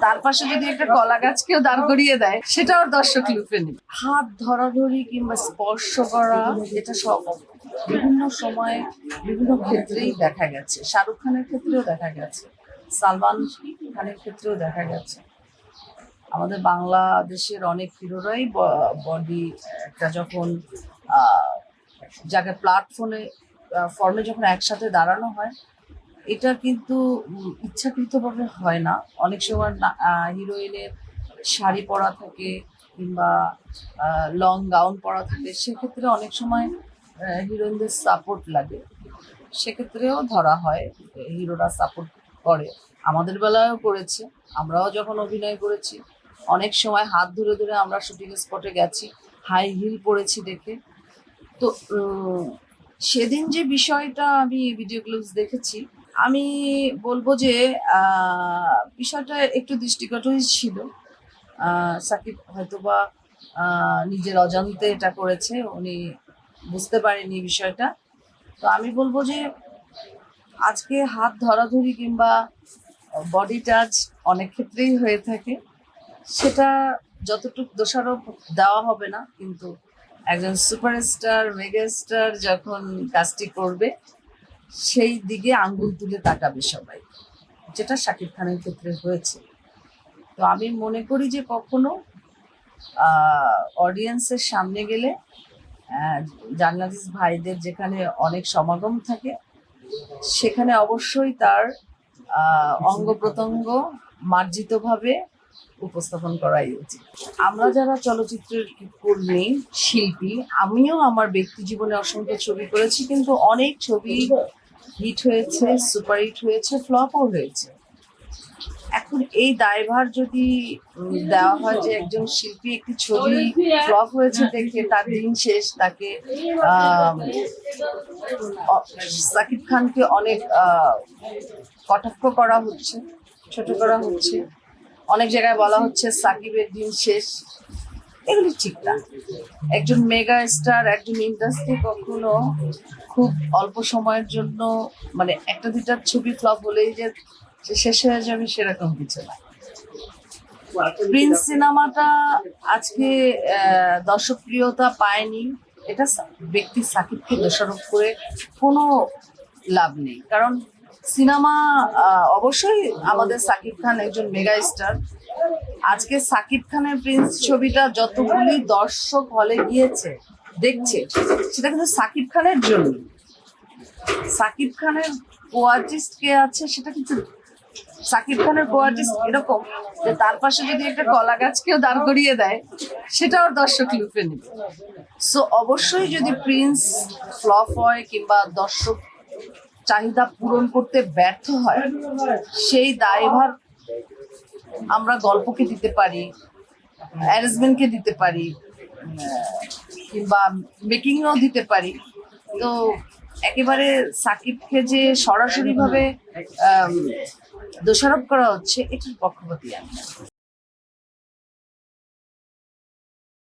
তার পাশে যদি একটা কলা গাছকেও দাঁড় করিয়ে দেয়, সেটাও দর্শক লুফে নেবে। হাত ধরাধরি কিংবা স্পর্শ করা, এটা সব বিভিন্ন সময়ে বিভিন্ন ক্ষেত্রেই দেখা গেছে। শাহরুখ খানের ক্ষেত্রেও দেখা গেছে, সালমান খানের ক্ষেত্রেও দেখা গেছে। আমাদের বাংলাদেশের অনেক হিরোরাই বডি একটা যখন যাকে প্ল্যাটফর্মে ফর্মে যখন একসাথে দাঁড়ানো হয়, এটা কিন্তু ইচ্ছাকৃতভাবে হয় না। অনেক সময় হিরোইনের শাড়ি পরা থাকে কিংবা লং গাউন পরা থাকে, সেক্ষেত্রে অনেক সময় হিরোইনদের সাপোর্ট লাগে, সেক্ষেত্রেও ধরা হয়, হিরোরা সাপোর্ট করে। আমাদের বেলায়ও করেছে, আমরাও যখন অভিনয় করেছি অনেক সময় হাত ধরে ধরে আমরা শুটিং স্পটে গেছি, হাই হিল পরেছি দেখে। তো সেদিন যে বিষয়টা আমি ভিডিও ক্লিপস দেখেছি, আমি বলবো যে বিষয়টা একটু দৃষ্টিকটই ছিল। সাকিব হয়তোবা নিজের অজান্তে এটা করেছে, উনি বুঝতে পারেনি বিষয়টা। তো আমি বলবো যে আজকে হাত ধরাধরি কিংবা বডি টাচ অনেক ক্ষেত্রেই হয়ে থাকে, সেটা যতটুকু দোষারোপ দেওয়া হবে না, কিন্তু একজন সুপারস্টার মেগাস্টার যখন কাজটি করবে সেই দিকে আঙ্গুল তুলে তাকাবে সবাই, যেটা শাকিব খানের ক্ষেত্রে হয়েছে। তো আমি মনে করি যে কখনো অডিয়েন্সের সামনে গেলে, জার্নালিস্ট ভাইদের যেখানে অনেক সমাগম থাকে, সেখানে অবশ্যই তার অঙ্গ প্রত্যঙ্গ মার্জিতভাবে উপস্থাপন করাই উচিত। আমরা যারা চলচ্চিত্রের কর্মী শিল্পী, আমিও আমার ব্যক্তি জীবনে অসংখ্য ছবি করেছি, কিন্তু অনেক ছবি হিট হয়েছে, সুপার হিট হয়েছে, ফ্লপও হয়েছে। এখন এই দায়ভার যদি দেওয়া হয় যে একজন শিল্পী একটি ছবি ফ্লপ হয়েছে দেখে তার দিন শেষ, তাকে সাকিব খানকে অনেক কটাক্ষ করা হচ্ছে, ছোট করা হচ্ছে, অনেক জায়গায় বলা হচ্ছে সাকিবের দিন শেষ, এগুলি ঠিক না। একজন মেগা স্টার, একজন ইন্ডাস্ট্রি কখনো খুব অল্প সময়ের জন্য, মানে একটা দুইটা ছবি ফ্লপ হলেই যে শেষ হয়ে যাবে সেরকম কিছু না। প্রিন্স সিনেমাটা আজকে দর্শকপ্রিয়তা পায়নি, এটা ব্যক্তি সাকিবকে দোষারোপ করে কোনো লাভ নেই। কারণ সিনেমা অবশ্যই আমাদের সাকিব খান একজন মেগা স্টার। আজকে সাকিব খানের প্রিন্স ছবিটা যতগুলি দর্শক হলে গিয়েছে দেখছে, সেটা কিন্তু সাকিব খানের জন্য। সাকিব খানের কো-আর্টিস্ট কে আছে, সেটা কিন্তু সাকিব খানের কো-আর্টিস্ট এরকম যে তার পাশে যদি একটা কলা গাছকেও দাঁড় করিয়ে দেয়, সেটাও দর্শক লুফে নেবে। সো অবশ্যই যদি প্রিন্স ফ্লপ হয় কিংবা দর্শক চাহিদা পূরণ করতে ব্যর্থ হয়, সেই দায়ভার আমরা গল্পকে দিতে পারি, অ্যারেঞ্জমেন্টকে দিতে পারি, কিংবা মেকিংও দিতে পারি। তো একেবারে সাকিবকে যে সরাসরিভাবে দোষারোপ করা হচ্ছে, এটার পক্ষপাতী আমি।